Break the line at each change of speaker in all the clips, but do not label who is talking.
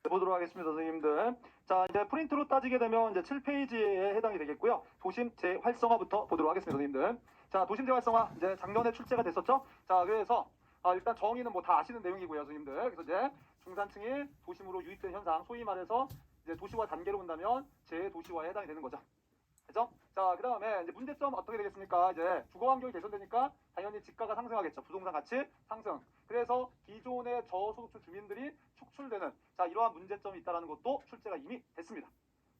보도록 하겠습니다, 선생님들. 자, 이제 프린트로 따지게 되면 이제 7페이지에 해당이 되겠고요. 도심 재활성화부터 보도록 하겠습니다, 선생님들. 자, 도심 재활성화 이제 작년에 출제가 됐었죠. 자, 그래서 일단 정의는 뭐 다 아시는 내용이고요, 선생님들. 그래서 이제 중산층이 도심으로 유입된 현상, 소위 말해서 이제 도시화 단계로 본다면 재도시화에 해당이 되는 거죠. 그죠? 자, 그 다음에 이제 문제점 어떻게 되겠습니까? 이제 주거 환경이 개선되니까 당연히 집가가 상승하겠죠. 부동산 가치 상승. 그래서 기존의 저소득층 주민들이 축출되는 자 이러한 문제점이 있다는 것도 출제가 이미 됐습니다.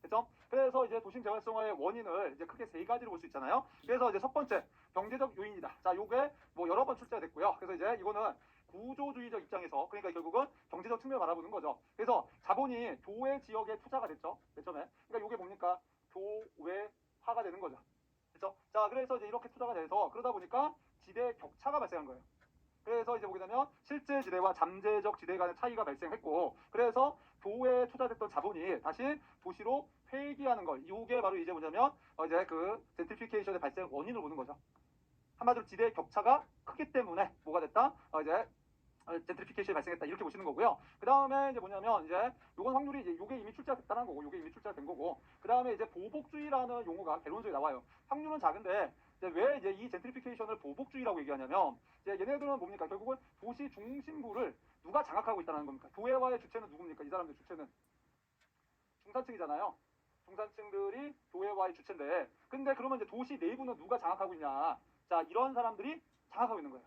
그죠? 그래서 이제 도심 재활성화의 원인을 이제 크게 세 가지로 볼 수 있잖아요. 그래서 이제 첫 번째 경제적 요인이다. 자, 요게 뭐 여러 번 출제가 됐고요. 그래서 이제 이거는 구조주의적 입장에서 그러니까 결국은 경제적 측면을 바라보는 거죠. 그래서 자본이 도외 지역에 투자가 됐죠. 맨 처음에. 그러니까 요게 뭡니까? 도외화가 되는 거죠. 그렇죠? 자, 그래서 이제 이렇게 투자가 돼서 그러다 보니까 지대 격차가 발생한 거예요. 그래서 이제 보게 되면 실제 지대와 잠재적 지대 간의 차이가 발생했고, 그래서 도에 투자됐던 자본이 다시 도시로 회귀하는 걸, 이게 바로 이제 뭐냐면 이제 그 젠트리피케이션의 발생 원인을 보는 거죠. 한마디로 지대 격차가 크기 때문에 뭐가 됐다? 이제 젠트리피케이션이 발생했다 이렇게 보시는 거고요. 그 다음에 이제 뭐냐면 이제 요건 확률이 이제 요게 이미 출제가 됐다는 거고, 요게 이미 출제가 된 거고, 그 다음에 이제 보복주의라는 용어가 개론적에 나와요. 확률은 작은데 이제 왜 이제 이 젠트리피케이션을 보복주의라고 얘기하냐면 이제 얘네들은 뭡니까? 결국은 도시 중심부를 누가 장악하고 있다는 겁니까? 도회화의 주체는 누굽니까? 이 사람들 주체는 중산층이잖아요. 중산층들이 도회화의 주체인데, 근데 그러면 이제 도시 내부는 누가 장악하고 있냐? 자, 이런 사람들이 장악하고 있는 거예요.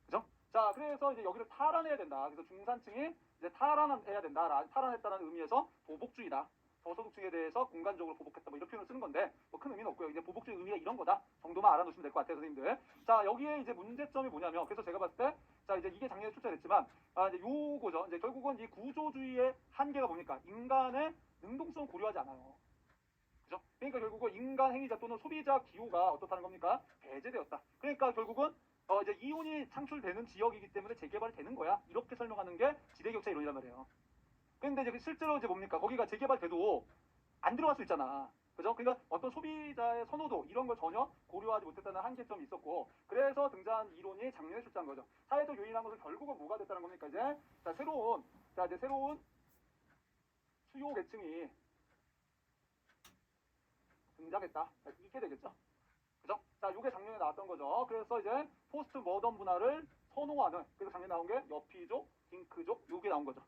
그죠? 자, 그래서 이제 여기를 탈환해야 된다. 그래서 중산층이 이제 탈환해야 된다. 탈환했다는 의미에서 보복주의다. 저소득층에 대해서 공간적으로 보복했다. 뭐 이런 표현을 쓰는 건데 뭐 큰 의미는 없고요. 이제 보복주의 의미가 이런 거다 정도만 알아놓으시면 될 것 같아요, 선생님들. 자, 여기에 이제 문제점이 뭐냐면, 그래서 제가 봤을 때, 자, 이제 이게 작년에 출제됐지만, 이제 요거죠. 이제 결국은 이 구조주의의 한계가 뭡니까? 인간의 능동성을 고려하지 않아요. 그죠? 그러니까 결국은 인간 행위자 또는 소비자 기호가 어떻다는 겁니까? 배제되었다. 그러니까 결국은 이제 이온이 창출되는 지역이기 때문에 재개발이 되는 거야. 이렇게 설명하는 게 지대격차 이론이란 말이에요. 근데 이제 실제로 이제 뭡니까? 거기가 재개발돼도 안 들어갈 수 있잖아. 그죠? 그러니까 어떤 소비자의 선호도 이런 걸 전혀 고려하지 못했다는 한계점이 있었고, 그래서 등장한 이론이 작년에 출제한 거죠. 사회적 요인이라는 것은 결국은 뭐가 됐다는 겁니까? 이제 이제 새로운 수요 계층이 등장했다. 이렇게 되겠죠. 그죠? 자, 이게 작년에 나왔던 거죠. 그래서 이제 포스트 모던 문화를 선호하는, 그래서 작년에 나온 게 여피족, 딩크족, 요게 나온 거죠.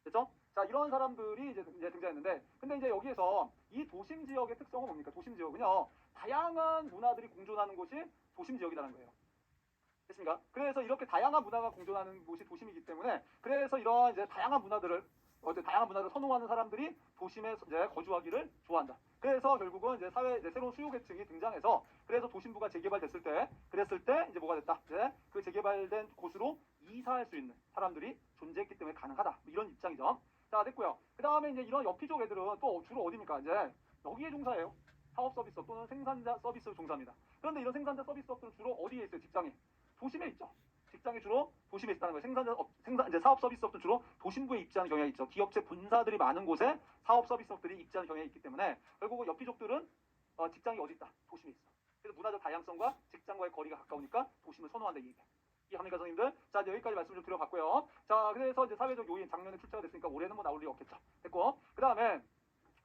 됐죠? 자, 이런 사람들이 이제 등장했는데, 근데 이제 여기에서 이 도심 지역의 특성은 뭡니까? 도심 지역은요, 다양한 문화들이 공존하는 곳이 도심 지역이라는 거예요. 됐습니까? 그래서 이렇게 다양한 문화가 공존하는 곳이 도심이기 때문에, 그래서 이런 이제 다양한 문화들을 선호하는 사람들이 도심에 이제 거주하기를 좋아한다. 그래서 결국은 이제 사회 이제 새로운 수요 계층이 등장해서, 그래서 도심부가 재개발됐을 때, 그랬을 때 이제 뭐가 됐다? 이제 그 재개발된 곳으로 이사할 수 있는 사람들이 존재했기 때문에 가능하다. 뭐 이런 입장이죠. 자, 됐고요. 그 다음에 이제 이런 여피족 애들은 또 주로 어디입니까? 이제 여기에 종사해요. 사업 서비스업 또는 생산자 서비스 종사입니다. 그런데 이런 생산자 서비스업들은 주로 어디에 있어요? 직장에? 도심에 있죠. 직장이 주로 도심에 있다는 거예요. 이제 사업 서비스업도 주로 도심부에 입지하는 경향이 있죠. 기업체 본사들이 많은 곳에 사업 서비스업들이 입지하는 경향이 있기 때문에 결국 여피족들은 직장이 어디 있다? 도심에 있어. 그래서 문화적 다양성과 직장과의 거리가 가까우니까 도심을 선호한다, 이 얘기야. 이해합니까, 선생님들? 자, 이제 여기까지 말씀 좀 드려봤고요. 자, 그래서 이제 사회적 요인 작년에 출제가 됐으니까 올해는 뭐 나올 일이 없겠죠. 됐고, 그 다음에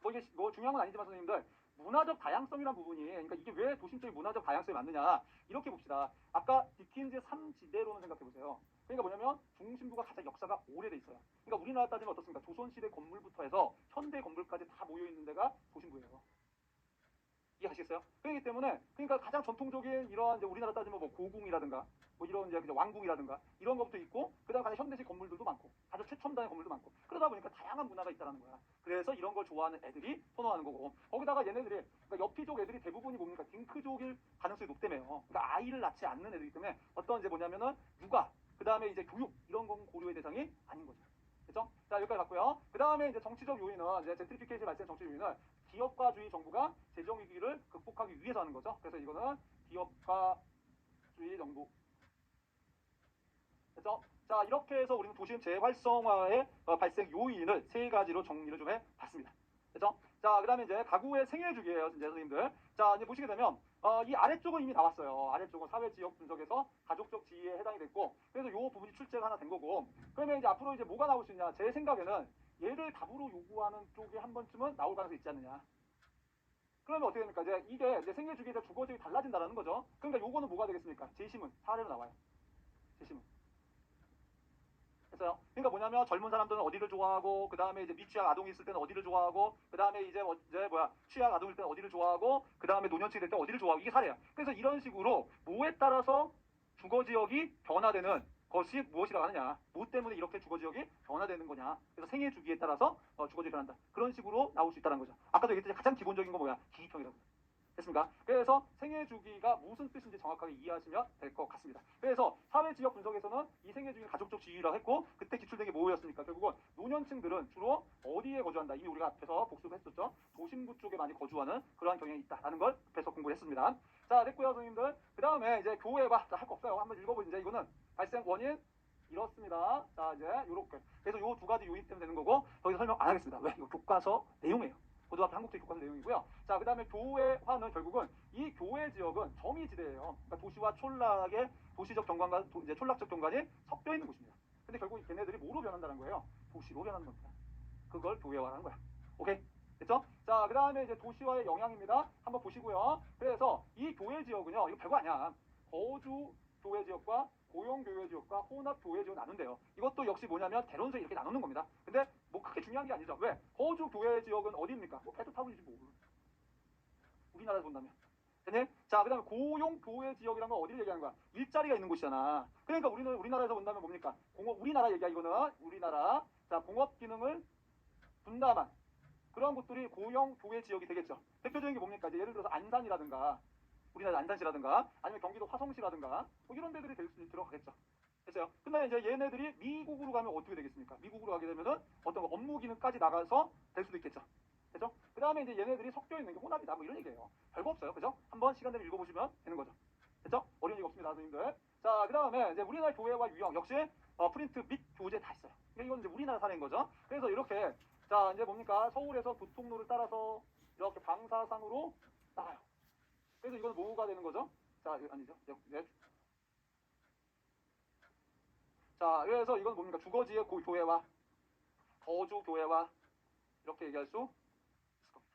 뭐 이게 뭐 중요한 건 아니지만 선생님들, 문화적 다양성이란 부분이, 그러니까 이게 왜 도심적인 문화적 다양성이 맞느냐, 이렇게 봅시다. 아까 디킨즈 3지대로는 생각해 보세요. 그러니까 뭐냐면 중심부가 가장 역사가 오래돼 있어요. 그러니까 우리나라 따지면 어떻습니까? 조선시대 건물부터 해서 현대 건물까지 다 모여 있는 데가 도심부예요. 이해하시겠어요? 그렇기 때문에 그러니까 가장 전통적인 이러한 이제 우리나라 따지면 뭐 고궁이라든가 뭐 이런 이제 왕궁이라든가 이런 것도 있고, 그다음 가장 현대식 건물들도 많고 아주 최첨단의 건물도 많고, 그러다 보니까 다양한 문화가 있다는 거야. 그래서 이런 걸 좋아하는 애들이 선호하는 거고, 거기다가 얘네들이 그러니까 여피족 애들이 대부분이 뭡니까? 딩크족일 가능성이 높다며요. 그러니까 아이를 낳지 않는 애들이기 때문에 어떤 이제 뭐냐면은 육아, 그다음에 이제 교육 이런 건 고려의 대상이 아닌 거죠. 그렇죠? 자, 여기까지 봤고요. 그 다음에 이제 정치적 요인은 이제 젠트리피케이션 발생 정치적 요인은 기업가주의 정부가 재정 위기를 극복하기 위해서 하는 거죠. 그래서 이거는 기업가주의 정부. 그래서 자, 이렇게 해서 우리는 도심 재활성화의 발생 요인을 세 가지로 정리를 좀 해봤습니다. 그렇죠? 자, 그다음에 이제 가구의 생애 주기예요, 이제 선생님들. 자, 이제 보시게 되면 이 아래쪽은 이미 나왔어요. 아래쪽은 사회 지역 분석에서 가족적 지위에 해당이 됐고, 그래서 요 부분이 출제가 하나 된 거고, 그러면 이제 앞으로 이제 뭐가 나올 수 있냐? 제 생각에는 얘를 답으로 요구하는 쪽이 한 번쯤은 나올 가능성이 있지 않느냐. 그러면 어떻게 됩니까? 이제 생애 주기에 대한 주거지역이 달라진다는 거죠. 그러니까 요거는 뭐가 되겠습니까? 제시문, 사례로 나와요. 제시문. 됐어요? 그러니까 뭐냐면 젊은 사람들은 어디를 좋아하고, 그 다음에 이제 미취학 아동이 있을 때는 어디를 좋아하고, 그 다음에 이제 취학 아동일 때는 어디를 좋아하고, 그 다음에 노년층이 될 때 어디를 좋아하고, 이게 사례야. 그래서 이런 식으로 뭐에 따라서 주거지역이 변화되는 것이 무엇이라고 하느냐, 뭐 때문에 이렇게 주거지역이 변화되는 거냐. 그래서 생애 주기에 따라서 주거지역이 변한다. 그런 식으로 나올 수 있다는 거죠. 아까도 얘기했듯이 가장 기본적인 거 뭐야? 기기평이라고. 됐습니까? 그래서 생애 주기가 무슨 뜻인지 정확하게 이해하시면 될 것 같습니다. 그래서 사회 지역 분석에서는 이 생애 주기 가족적 지위라고 했고, 그때 기출된 게 뭐였습니까? 결국은 노년층들은 주로 어디에 거주한다? 이미 우리가 앞에서 복습했었죠. 도심부 쪽에 많이 거주하는 그러한 경향이 있다라는 걸 앞에서 공부했습니다. 자, 됐고요, 선생님들. 그 다음에 이제 교회와 할 거 없어요. 한번 읽어보죠. 이거는 발생 원인 이렇습니다. 자, 이제 요렇게. 그래서 요 두 가지 요인 때문에 되는 거고, 여기서 설명 안 하겠습니다. 왜? 이거 교과서 내용이에요. 고등학교 한국대 교과서 내용이고요. 자, 그 다음에 교회화는 결국은 이 교회 지역은 점이지대예요. 그러니까 도시와 촌락의 도시적 경관과 이제 촌락적 경관이 섞여 있는 곳입니다. 근데 결국 걔네들이 뭐로 변한다는 거예요? 도시로 변하는 겁니다. 그걸 교회화라는 거야. 오케이? 됐죠? 자, 그 다음에 이제 도시화의 영향입니다. 한번 보시고요. 그래서 이 교회 지역은요, 이거 별거 아니야. 거주 교회 지역과 고용 교회 지역과 혼합 교회 지역 나눈대요. 이것도 역시 뭐냐면 대론서 이렇게 나누는 겁니다. 근데 뭐 크게 중요한 게 아니죠. 왜? 거주 교회 지역은 어디입니까? 뭐 베트타운이지 뭐. 우리나라에서 본다면. 됐니? 자, 그 다음에 고용 교회 지역이란 건 어디를 얘기하는 거야? 일자리가 있는 곳이잖아. 그러니까 우리나라에서 본다면 뭡니까? 우리나라 얘기야, 이거는. 우리나라. 자, 공업 기능을 분담한 그런 곳들이 고용 교회 지역이 되겠죠. 대표적인 게 뭡니까? 이제 예를 들어서 안산이라든가, 우리나라 안산시라든가, 아니면 경기도 화성시라든가, 뭐 이런 데들이 들어가겠죠. 됐어요. 근데 이제 얘네들이 미국으로 가면 어떻게 되겠습니까? 미국으로 가게 되면은 어떤 업무 기능까지 나가서 될 수도 있겠죠. 그죠? 그 다음에 이제 얘네들이 섞여 있는 게 혼합이다. 뭐 이런 얘기예요. 별거 없어요. 그죠? 한번 시간 되면 읽어보시면 되는 거죠. 됐죠? 어려운 얘기 없습니다, 선생님들. 자, 그 다음에 이제 우리나라 교회와 유형 역시 프린트 및 교재 다 있어요. 이건 이제 우리나라 사례인 거죠. 그래서 이렇게 자, 이제 뭡니까? 서울에서 교통로를 따라서 이렇게 방사상으로 나가요. 그래서 이건 뭐가 되는 거죠? 자, 아니죠. 네. 자, 그래서 이건 뭡니까? 주거지의 교회와 거주 교회와 이렇게 얘기할 수 있을 겁니다.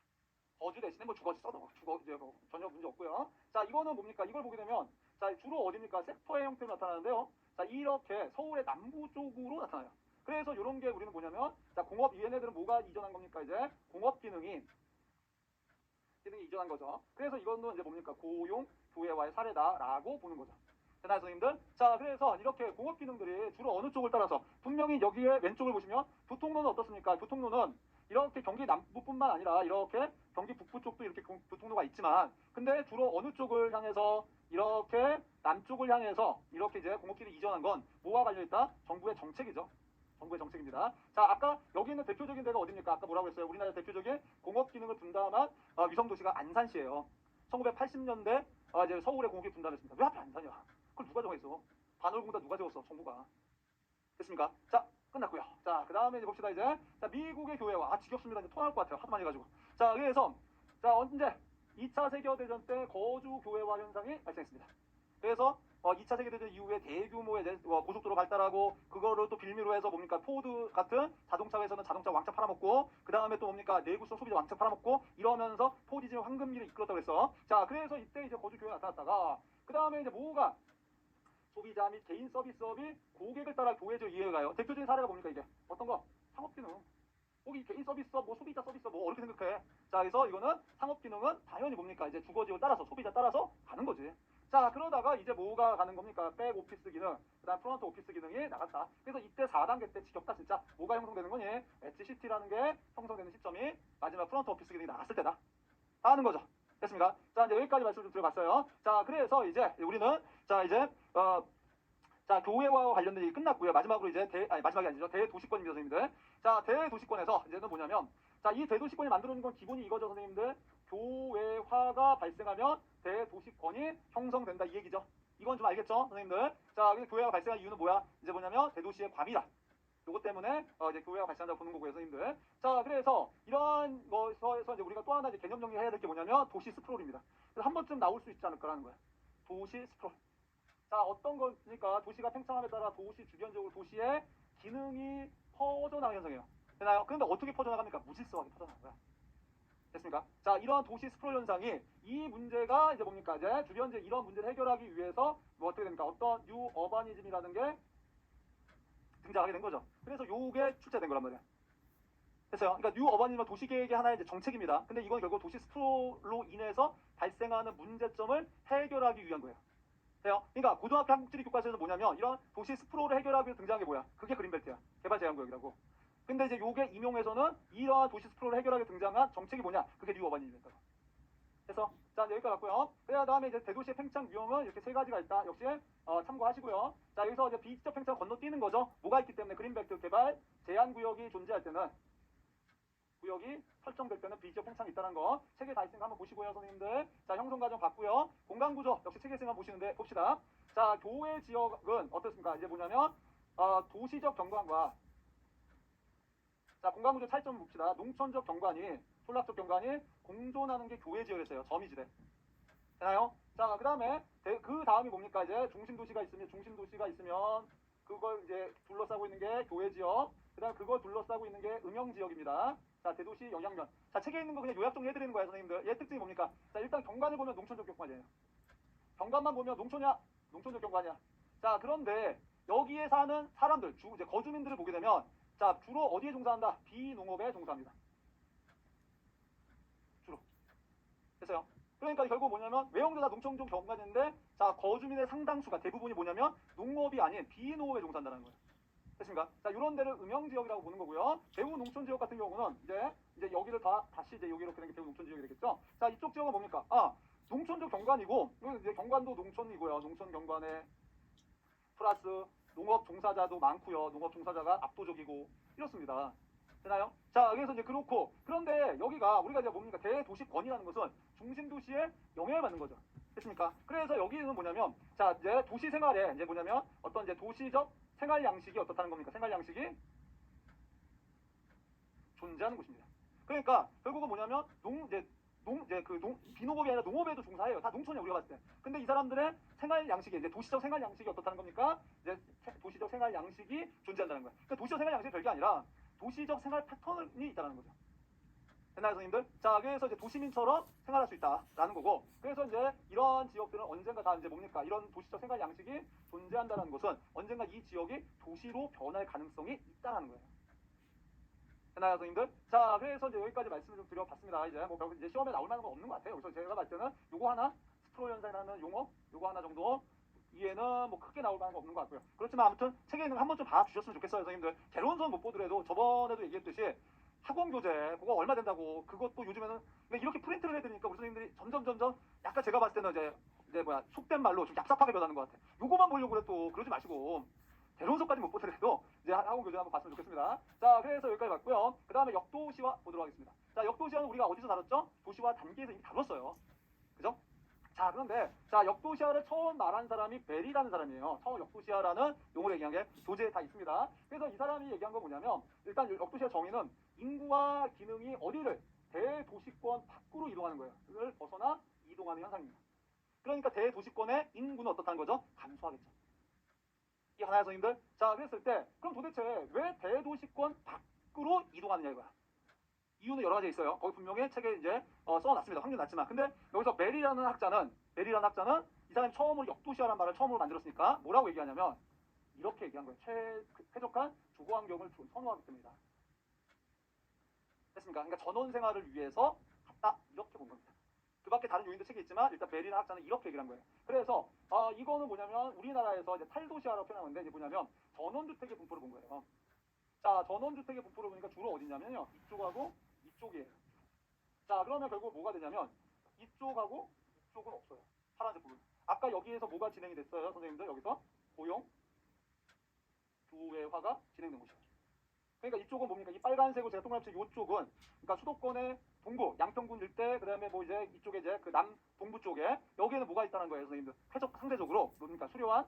거주 대신에 뭐 주거지 써도 이제 뭐 전혀 문제 없고요. 자, 이거는 뭡니까? 이걸 보게 되면 자, 주로 어디입니까? 섹터의 형태로 나타나는데요. 자, 이렇게 서울의 남부 쪽으로 나타나요. 그래서 이런 게 우리는 뭐냐면 자, 얘네들은 뭐가 이전한 겁니까? 이제 공업 기능이 이전한 거죠. 그래서 이거는 이제 뭡니까? 고용 교회와의 사례다라고 보는 거죠. 되나요, 선생님들? 자, 그래서 이렇게 공업 기능들이 주로 어느 쪽을 따라서 분명히 여기에 왼쪽을 보시면 교통로는 어떻습니까? 교통로는 이렇게 경기 남부뿐만 아니라 이렇게 경기 북부 쪽도 이렇게 교통로가 있지만 근데 주로 어느 쪽을 향해서 이렇게 남쪽을 향해서 이렇게 이제 공업기를 이전한 건 뭐와 관련있다? 정부의 정책이죠. 정부의 정책입니다. 자, 아까 여기 있는 대표적인 데가 어디입니까? 아까 뭐라고 했어요? 우리나라 대표적인 공업 기능을 분담한 위성 도시가 안산시예요. 1980년대 이제 서울에 공업이 분담했습니다. 왜 하필 안산이야? 그걸 누가 정했어? 반월공단 누가 지었어? 정부가. 됐습니까? 자, 끝났고요. 자, 그 다음에 이제 봅시다. 이제 자, 미국의 교회와 지겹습니다. 이제 토할 것 같아요. 하도 많이 해가지고. 자, 그래서 자, 언제 2차 세계대전 때 거주 교회화 현상이 발생했습니다. 그래서 2차 세계대전 이후에 대규모의 고속도로 발달하고 그거를 또 빌미로 해서 뭡니까 포드 같은 자동차 회사는 자동차 왕창 팔아먹고 그 다음에 또 뭡니까 내구성 소비자 왕창 팔아먹고 이러면서 포디즘 황금기를 이끌었다고 했어. 자, 그래서 이때 이제 거주 교회 나타났다가 그 다음에 이제 뭐가 소비자 및 개인 서비스업이 고객을 따라 교회적 이해가요. 대표적인 사례가 뭡니까 이게 어떤 거 상업기능. 거기 개인 서비스업, 뭐 소비자 서비스업, 뭐 어렵게 생각해. 자, 그래서 이거는 상업 기능은 당연히 뭡니까 이제 주거지를 따라서 소비자 따라서 가는 거지. 자, 그러다가 이제 뭐가 가는 겁니까? 백 오피스 기능, 그다음 프론트 오피스 기능이 나갔다. 그래서 이때 4단계 때 지겹다 진짜. 뭐가 형성되는 거니? 엣지시티라는 게 형성되는 시점이 마지막 프론트 오피스 기능이 나갔을 때다. 하는 거죠. 됐습니까? 자, 이제 여기까지 말씀 좀 들어봤어요. 자, 그래서 이제 우리는 자 이제 자, 교회와 관련된 얘기 끝났고요. 마지막으로 이제 마지막이 아니죠. 대도시권입니다, 선생님들. 자, 대도시권에서 이제는 뭐냐면 자, 이 대도시권이 만들어진 건 기본이 이거죠, 선생님들. 교회화가 발생하면 대도시권이 형성된다 이 얘기죠. 이건 좀 알겠죠, 선생님들? 자, 교회화가 발생한 이유는 뭐야? 이제 뭐냐면 대도시의 과밀화. 요것 때문에 이제 교회가 발생한다고 보는 거고요, 선생님들. 자, 그래서 이런 것에서 이제 우리가 또 하나 이제 개념 정리해야 될 게 뭐냐면 도시 스프롤입니다. 그래서 한 번쯤 나올 수 있지 않을까라는 거야. 도시 스프롤. 자, 어떤 거니까 도시가 팽창함에 따라 도시 주변적으로 도시의 기능이 퍼져나가는 현상이에요. 되나요? 그런데 어떻게 퍼져나갑니까? 무질서하게 퍼져나가는 거야. 됐습니까? 자, 이러한 도시 스프롤 현상이 이 문제가 이제 뭡니까? 이제 주변제 이런 문제를 해결하기 위해서 뭐 어떻게 됩니까? 어떤 뉴 어바니즘이라는 게 등장하게 된 거죠. 그래서 요게 출제된 거란 말이야. 됐어요. 그러니까 뉴 어바니즘은 도시계획의 하나의 이제 정책입니다. 근데 이건 결국 도시 스프롤로 인해서 발생하는 문제점을 해결하기 위한 거예요. 돼요? 그러니까 고등학교 한국지리 교과서에서 뭐냐면 이런 도시 스프롤을 해결하기 위해서 등장한 게 뭐야? 그게 그린벨트야. 개발 제한구역이라고. 근데 이제 요게 임용에서는 이러한 도시 스프롤을 해결하기 위해 등장한 정책이 뭐냐? 그게 뉴 어바니즘이니까. 그래서 자 여기까지 왔고요. 그 다음에 이제 대도시의 팽창 유형은 이렇게 세 가지가 있다. 역시 참고하시고요. 자 여기서 이제 비지적 팽창 건너뛰는 거죠. 뭐가 있기 때문에 그린벨트 개발 제한 구역이 존재할 때는 구역이 설정될 때는 비지적 팽창이 있다는 거 책에 다 있으니까 한번 보시고요, 선생님들. 자 형성 과정 봤고요. 공간 구조 역시 책에 있으면 보시는데 봅시다. 자 교외 지역은 어떻습니까? 이제 뭐냐면 도시적 경관과 자 공간 구조 차이점 봅시다. 농촌적 경관이촌락적 경관이 공존하는 게 교외 지역이었어요. 점이지대. 되나요? 자, 그 다음에, 그 다음이 뭡니까? 이제 중심도시가 있으면, 그걸 이제 둘러싸고 있는 게 교외지역, 그 다음에 그걸 둘러싸고 있는 게 음영지역입니다. 자, 대도시 영향면. 자, 책에 있는 거 그냥 요약 정리해드리는 거예요, 선생님들. 얘 특징이 뭡니까? 자, 일단 경관을 보면 농촌적 경관이에요. 경관만 보면 농촌이야? 농촌적 경관이야. 자, 그런데 여기에 사는 사람들, 이제 거주민들을 보게 되면, 자, 주로 어디에 종사한다? 비농업에 종사합니다. 주로. 됐어요? 그러니까 결국 뭐냐면 외형도 다 농촌적 경관인데 자 거주민의 상당수가 대부분이 뭐냐면 농업이 아닌 비농업에 종사한다는 거예요. 됐습니까? 자 이런 데를 음영지역이라고 보는 거고요. 대우 농촌지역 같은 경우는 이제 여기를 다시 이제 여기 이렇게 된 게 대우 농촌지역이 되겠죠. 자 이쪽 지역은 뭡니까? 농촌적 경관이고 이제 경관도 농촌이고요. 농촌 경관에 플러스 농업 종사자도 많고요. 농업 종사자가 압도적이고 이렇습니다. 되나요? 자, 그래서 이제 그렇고 그런데 여기가 우리가 이제 뭡니까? 대도시권이라는 것은 중심 도시에 영향을 받는 거죠. 됐습니까? 그래서 여기는 뭐냐면 자, 이제 도시 생활에 이제 뭐냐면 어떤 이제 도시적 생활 양식이 어떻다는 겁니까? 생활 양식이 존재하는 곳입니다. 그러니까 결국은 뭐냐면 비농업이 아니라 농업에도 종사해요. 다 농촌이야 우리가 봤을 때. 근데 이 사람들의 생활 양식이 이제 도시적 생활 양식이 어떻다는 겁니까? 이제 도시적 생활 양식이 존재한다는 거야. 그러니까 도시적 생활 양식이 별게 아니라 도시적 생활 패턴이 있다는 거죠. 됐나요, 선생님들? 자, 그래서 이제 도시민처럼 생활할 수 있다라는 거고, 그래서 이제 이런 지역들은 언젠가 다 이제 뭡니까? 이런 도시적 생활 양식이 존재한다는 것은 언젠가 이 지역이 도시로 변할 가능성이 있다는 거예요. 되나요, 선생님들? 자, 그래서 이제 여기까지 말씀을 좀 드려봤습니다. 이제 뭐 결국 이제 시험에 나올 만한 건 없는 것 같아요. 그래서 제가 봤을 때는 요거 하나, 스프로 현상이라는 용어, 요거 하나 정도 이해는 뭐 크게 나올 만한 건 없는 것 같고요. 그렇지만 아무튼 책에 있는 거 한번 좀 봐주셨으면 좋겠어요, 선생님들. 개론선 못 보더라도 저번에도 얘기했듯이 학원 교재 그거 얼마 된다고 그것도 요즘에는 이렇게 프린트를 해드리니까 우리 선생님들이 점점 약간 제가 봤을 때는 이제 속된 말로 좀 얍삽하게 변하는 것 같아. 요거만 보려고 그래 또 그러지 마시고 대론서까지 못 보더라도 이제 학원 교재 한번 봤으면 좋겠습니다. 자, 그래서 여기까지 봤고요. 그 다음에 역도시화 보도록 하겠습니다. 자, 역도시화는 우리가 어디서 다뤘죠? 도시화 단계에서 이미 다뤘어요. 그죠? 자, 그런데 자 역도시화를 처음 말한 사람이 벨이라는 사람이에요. 처음 역도시화라는 용어를 얘기한 게 교재에 다 있습니다. 그래서 이 사람이 얘기한 건 뭐냐면 일단 역도시화 정의는 인구와 기능이 어디를 대도시권 밖으로 이동하는 거예요. 그걸 벗어나 이동하는 현상입니다. 그러니까 대도시권의 인구는 어떻다는 거죠? 감소하겠죠. 이 하나의 선생님들. 자, 그랬을 때 그럼 도대체 왜 대도시권 밖으로 이동하느냐 이거야. 이유는 여러 가지 있어요. 거기 분명히 책에 이제 써놨습니다. 확률 낮지만. 근데 여기서 메리라는 학자는 이 사람이 처음으로 역도시화라는 말을 처음으로 만들었으니까 뭐라고 얘기하냐면 이렇게 얘기한 거예요. 쾌적한 주거 환경을 선호하기 때문이다. 됐습니까? 그러니까 전원 생활을 위해서 갔다 이렇게 본 겁니다. 그 밖에 다른 요인도 책에 있지만 일단 메리나 학자는 이렇게 얘기를 한 거예요. 그래서 이거는 뭐냐면 우리나라에서 이제 탈도시화라고 표현한 건데 이제 뭐냐면 전원주택의 분포를 본 거예요. 자, 전원주택의 분포를 보니까 주로 어디냐면요. 이쪽하고 이쪽이에요. 자, 그러면 결국 뭐가 되냐면 이쪽하고 이쪽은 없어요. 파란색 부분. 아까 여기에서 뭐가 진행이 됐어요, 선생님들? 여기서 고용 교외화가 진행된 곳이에요. 그러니까 이쪽은 뭡니까? 이 빨간색으로 제가 동그랗게 이쪽은 그러니까 수도권의 동부, 양평군 일대, 그다음에 뭐 이제 이쪽에 이제 그 남 동부 쪽에 여기에는 뭐가 있다는 거예요, 선생님들? 상대적으로 뭡니까? 수려한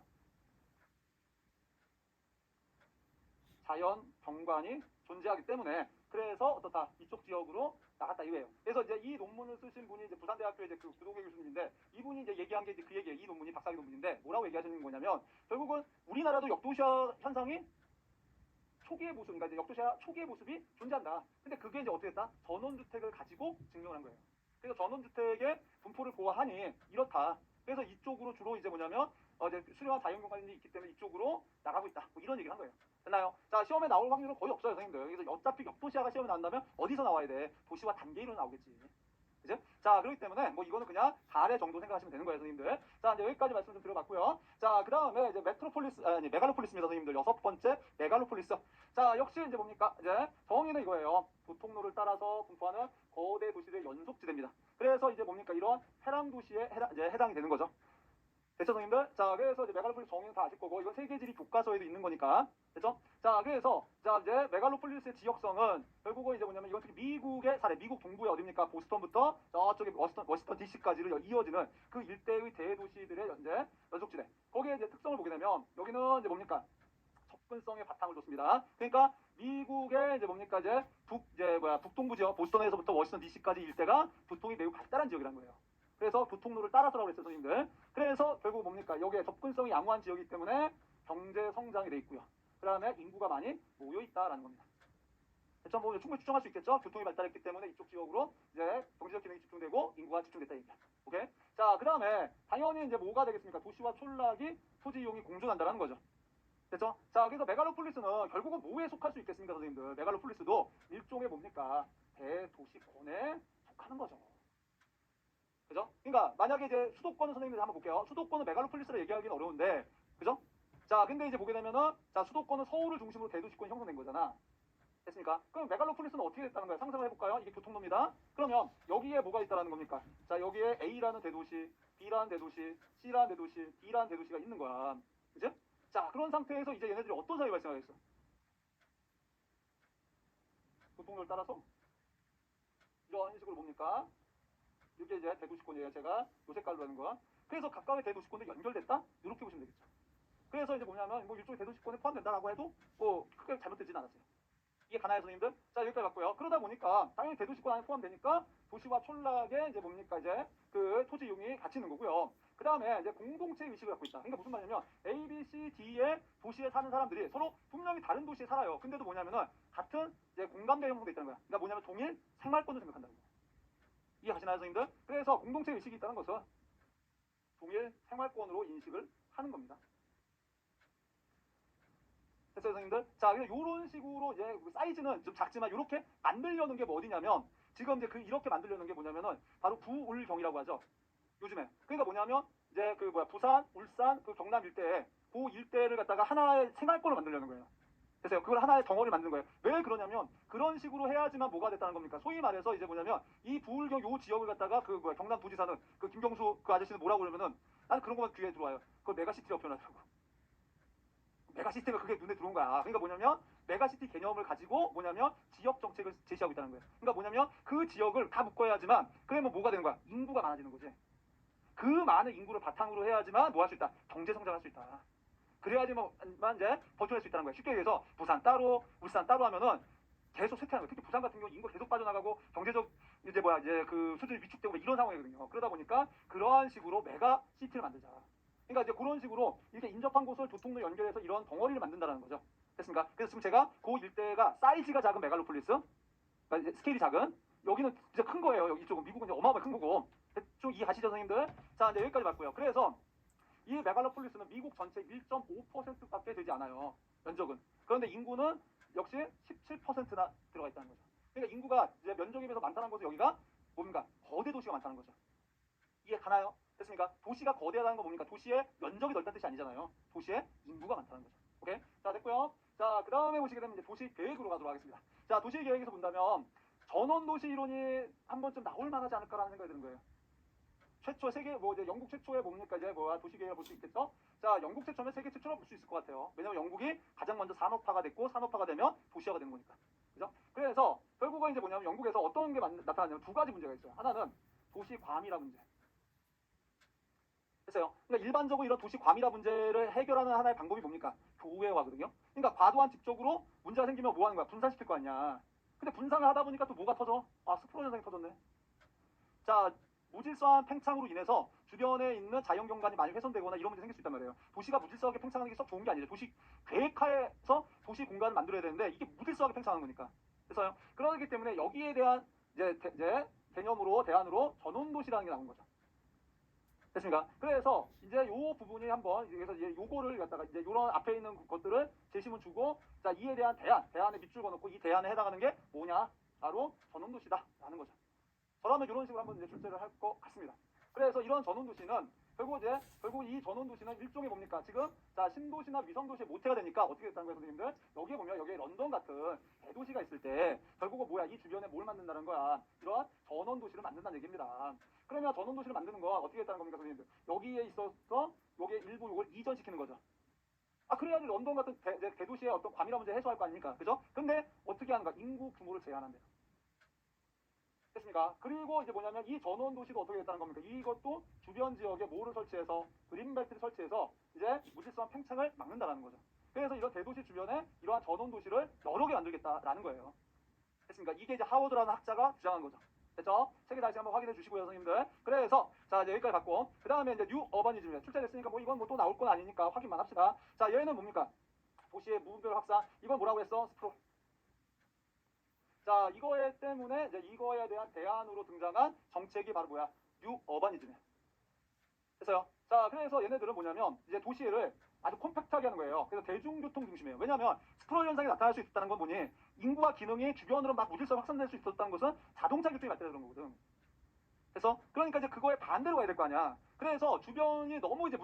자연 경관이 존재하기 때문에 그래서 어떻다 이쪽 지역으로 나갔다 이거예요. 그래서 이제 이 논문을 쓰신 분이 이제 부산대학교 이제 그 구도계 교수님인데 이분이 이제 얘기한 게 이제 그 얘기예요. 이 논문이 박사학위 논문인데 뭐라고 얘기하시는 거냐면 결국은 우리나라도 역도시화 현상이 초기의 모습, 그러니까 이제 역도시와 초기의 모습이 존재한다. 근데 그게 이제 어떻게 됐다? 전원주택을 가지고 증명을 한 거예요. 그래서 전원주택의 분포를 보아하니 이렇다. 그래서 이쪽으로 주로 이제 뭐냐면 이제 수려한 자연경관이 있기 때문에 이쪽으로 나가고 있다. 뭐 이런 얘기를 한 거예요. 됐나요? 자, 시험에 나올 확률은 거의 없어요, 선생님들. 그래서 어차피 역도시화가 시험에 나온다면 어디서 나와야 돼? 도시와 단계로 나오겠지. 그죠? 자, 그렇기 때문에 뭐 이거는 그냥 사례 정도 생각하시면 되는 거예요, 선생님들. 자, 이제 여기까지 말씀 좀 들어봤고요. 자, 그 다음에 이제 메갈로폴리스입니다, 선생님들. 6번째 메갈로폴리스. 자, 역시 이제 뭡니까? 이제 정의는 이거예요. 교통로를 따라서 분포하는 거대 도시들의 연속지대입니다. 그래서 이제 뭡니까? 이런 해당 도시에 해당이 되는 거죠. 됐죠, 선생님들? 자, 그래서 이제 메갈로폴리스 정의는 다 아실 거고, 이건 세계지리 교과서에도 있는 거니까. 됐죠? 자, 그래서, 자, 이제 메갈로폴리스의 지역성은 결국은 이제 뭐냐면 이건 특히 미국의 사례, 미국 동부의 어딥니까? 보스턴부터 저쪽에 워싱턴 DC까지를 이어지는 그 일대의 대도시들의 연속지대. 거기에 이제 특성을 보게 되면, 여기는 이제 뭡니까? 접근성의 바탕을 뒀습니다. 그러니까 미국의 이제 뭡니까? 북동부 지역, 보스턴에서부터 워싱턴 DC까지 일대가 교통이 매우 발달한 지역이라는 거예요. 그래서 교통로를 따라서라고 했어요, 선생님들. 그래서 결국 뭡니까? 여기에 접근성이 양호한 지역이기 때문에 경제 성장이 돼 있고요. 그 다음에 인구가 많이 모여 있다라는 겁니다. 됐죠? 뭐 충분히 추정할 수 있겠죠? 교통이 발달했기 때문에 이쪽 지역으로 이제 경제적 기능이 집중되고 인구가 집중됐다 얘기야. 오케이? 자, 그 다음에 당연히 이제 뭐가 되겠습니까? 도시와 촌락이 토지 이용이 공존한다라는 거죠. 됐죠? 자, 그래서 메갈로폴리스는 결국은 뭐에 속할 수 있겠습니까, 선생님들? 메갈로폴리스도 일종의 뭡니까? 대도시권에 속하는 거죠. 그죠? 그러니까 만약에 이제 수도권은 선생님들 한번 볼게요. 수도권은 메갈로폴리스를 얘기하기는 어려운데, 그죠? 자, 근데 이제 보게 되면은, 자, 수도권은 서울을 중심으로 대도시권이 형성된 거잖아. 됐습니까? 그럼 메갈로폴리스는 어떻게 됐다는 거야? 상상을 해볼까요? 이게 교통로입니다. 그러면 여기에 뭐가 있다라는 겁니까? 자, 여기에 A라는 대도시, B라는 대도시, C라는 대도시, D라는 대도시가 있는 거야. 그죠? 자, 그런 상태에서 이제 얘네들이 어떤 사유가 발생하겠어? 교통로를 따라서 이런 식으로 뭡니까? 이게 이제 대도시권이에요. 제가 요 색깔로 하는 거. 그래서 각각의 대도시권도 연결됐다? 이렇게 보시면 되겠죠. 그래서 이제 뭐냐면 뭐 일종의 대도시권에 포함된다라고 해도 뭐 크게 잘못되진 않았어요. 이게 가나요, 선생님들? 자, 여기까지 봤고요. 그러다 보니까 당연히 대도시권 안에 포함되니까 도시와 촌락의 이제 뭡니까? 이제 그 토지 이용이 같이 있는 거고요. 그 다음에 이제 공동체 의식을 갖고 있다. 그러니까 무슨 말이냐면 A, B, C, D의 도시에 사는 사람들이 서로 분명히 다른 도시에 살아요. 근데도 뭐냐면은 같은 이제 공감대 형성돼 있다는 거야. 그러니까 뭐냐면 동일 생활권을 생각한다는 거야. 이해 가시나요, 선생님들? 그래서 공동체 의식이 있다는 것은 동일 생활권으로 인식을 하는 겁니다. 됐어요, 선생님들? 자, 그래서 이런 식으로 이제 사이즈는 좀 작지만 이렇게 만들려는 게 뭐 어디냐면 지금 이제 이렇게 만들려는 게 뭐냐면은 바로 부울경이라고 하죠. 요즘에. 그러니까 뭐냐면 이제 부산, 울산, 그 경남 일대에 그 일대를 갖다가 하나의 생활권을 만들려는 거예요. 됐어요. 그걸 하나의 덩어리를 만드는 거예요. 왜 그러냐면 그런 식으로 해야지만 뭐가 됐다는 겁니까? 소위 말해서 이제 뭐냐면 이 부울경 요 지역을 갖다가 경남 부지사는 그 김경수 그 아저씨는 뭐라고 그러면은 나는 그런 것만 귀에 들어와요. 그걸 메가시티라고 표현하더라고. 메가시티가 그게 눈에 들어온 거야. 그러니까 뭐냐면 메가시티 개념을 가지고 뭐냐면 지역 정책을 제시하고 있다는 거예요. 그러니까 뭐냐면 그 지역을 다 묶어야지만 그러면 뭐가 되는 거야? 인구가 많아지는 거지. 그 많은 인구를 바탕으로 해야지만 뭐 할 수 있다? 경제 성장할 수 있다. 그래야지만 이제 버텨낼 수 있다는 거야. 쉽게 얘기해서 부산 따로, 울산 따로 하면은 계속 쇠퇴하는 거야. 특히 부산 같은 경우 인구 계속 빠져나가고 경제적 이제 그 수준이 위축되고 이런 상황이거든요. 그러다 보니까 그러한 식으로 메가 시티를 만들자. 그러니까 이제 그런 식으로 이렇게 인접한 곳을 교통로 연결해서 이런 덩어리를 만든다는 거죠. 됐습니까? 그래서 지금 제가 그 일대가 사이즈가 작은 메갈로폴리스, 그러니까 스케일이 작은, 여기는 진짜 큰 거예요. 여기 이쪽은 미국은 이제 어마어마하게 큰 거고. 대충 이해하시죠, 선생님들? 자, 이제 여기까지 봤고요. 그래서 이 메갈로폴리스는 미국 전체 1.5%밖에 되지 않아요. 면적은. 그런데 인구는 역시 17%나 들어가 있다는 거죠. 그러니까 인구가 이제 면적에 비해서 많다는 것은 여기가 뭡니까? 거대 도시가 많다는 거죠. 이해 가나요? 됐습니까? 도시가 거대하다는 거 뭡니까? 도시의 면적이 넓다는 뜻이 아니잖아요. 도시의 인구가 많다는 거죠. 오케이? 자, 됐고요. 자, 그 다음에 보시게 되면 이제 도시 계획으로 가도록 하겠습니다. 자, 도시 계획에서 본다면 전원 도시 이론이 한 번쯤 나올 만하지 않을까라는 생각이 드는 거예요. 최초 세계 이제 영국 최초의 뭡니까 이제 도시 계획을 볼 수 있겠죠? 자, 영국 최초면 세계 최초로 볼 수 있을 것 같아요. 왜냐면 영국이 가장 먼저 산업화가 됐고 산업화가 되면 도시화가 되는 거니까. 그죠? 그래서 결국은 이제 뭐냐면 영국에서 어떤 게 나타나냐면 두 가지 문제가 있어요. 하나는 도시 과밀화 문제. 됐어요. 그러니까 일반적으로 이런 도시 과밀화 문제를 해결하는 하나의 방법이 뭡니까? 교외화거든요. 그러니까 과도한 집적으로 문제가 생기면 뭐 하는 거야? 분산시킬 거 아니야. 근데 분산을 하다 보니까 또 뭐가 터져? 아, 스프로 현상이 터졌네. 자, 무질서한 팽창으로 인해서 주변에 있는 자연 경관이 많이 훼손되거나 이런 문제 생길 수 있단 말이에요. 도시가 무질서하게 팽창하는 게 썩 좋은 게 아니죠. 도시 계획하에서 도시 공간을 만들어야 되는데 이게 무질서하게 팽창하는 거니까. 그래서요. 그러기 때문에 여기에 대한 이제 개념으로 대안으로 전원도시라는 게 나온 거죠. 됐습니까? 그래서 이제 요 부분이 한번 그래서 이제 요거를 갖다가 이제 요런 앞에 있는 것들을 제시문 주고 자 이에 대한 대안에 밑줄 그어놓고 이 대안에 해당하는 게 뭐냐? 바로 전원도시다라는 거죠. 저라면 이런 식으로 한번 이제 출제를 할 것 같습니다. 그래서 이런 전원도시는 결국 이 전원도시는 일종의 뭡니까? 지금 자 신도시나 위성도시의 모태가 되니까 어떻게 됐다는 거예요, 선생님들? 여기에 보면 여기에 런던 같은 대도시가 있을 때 결국은 뭐야? 이 주변에 뭘 만든다는 거야? 이러한 전원도시를 만든다는 얘기입니다. 그러면 전원도시를 만드는 건 어떻게 했다는 겁니까, 선생님들? 여기에 있어서 여기에 일부 이걸 이전시키는 거죠. 그래야지 런던 같은 대도시의 어떤 과밀한 문제 해소할 거 아닙니까? 그죠? 근데 어떻게 하는가? 인구 규모를 제한한대요. 됐습니까? 그리고 이제 뭐냐면 이 전원 도시도 어떻게 됐다는 겁니까? 이것도 주변 지역에 뭐를 설치해서 그린벨트를 설치해서 이제 무질서한 팽창을 막는다라는 거죠. 그래서 이런 대도시 주변에 이러한 전원 도시를 여러 개 만들겠다라는 거예요. 됐습니까? 이게 이제 하워드라는 학자가 주장한 거죠. 됐죠? 책에 다시 한번 확인해 주시고요, 선생님들. 그래서 자 이제 여기까지 봤고 그 다음에 이제 뉴 어바니즘이에요. 출제됐으니까 뭐 이건 뭐 또 나올 건 아니니까 확인만 합시다. 자 얘는 뭡니까? 도시의 무분별 확산. 이건 뭐라고 했어? 스프롤. 자, 이거에 때문에 이제 이거에 대한 대안으로 등장한 정책이 바로 뭐야? 뉴 어바니즘이야. 됐어요? 자, 그래서 얘네들은 뭐냐면 이제 도시를 아주 콤팩트하게 하는 거예요. 그래서 대중교통 중심이에요. 왜냐하면 스프롤 현상이 나타날 수 있었다는 건 뭐니? 인구와 기능이 주변으로 막 무질서 확산될 수 있었다는 것은 자동차 교통이 발달해서 그런 거거든. 그래서 그러니까 이제 그거에 반대로 가야 될 거 아니야. 그래서 주변이 너무 이제